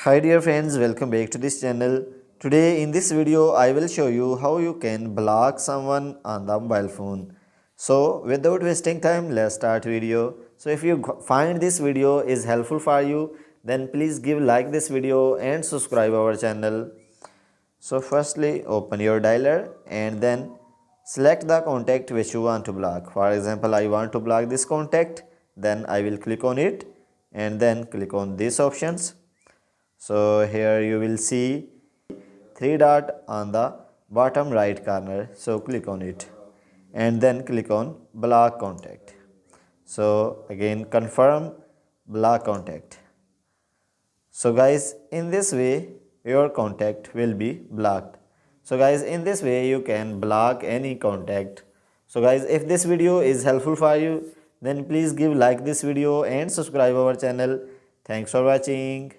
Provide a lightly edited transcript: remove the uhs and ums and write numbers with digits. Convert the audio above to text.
Hi dear friends, welcome back to this channel. Today in this video I will show you how you can block someone on the mobile phone. So without wasting time, let's start video. So if you find this video is helpful for you, then please give like this video and subscribe our channel. So firstly open your dialer and then select the contact which you want to block. For example, I want to block this contact, then I will click on it and then click on these options. So here you will see three dot on the bottom right corner. So click on it and then click on block contact. So again confirm block contact. So guys, in this way your contact will be blocked. So guys, in this way you can block any contact. So guys, if this video is helpful for you, then please give like this video and subscribe our channel. Thanks for watching.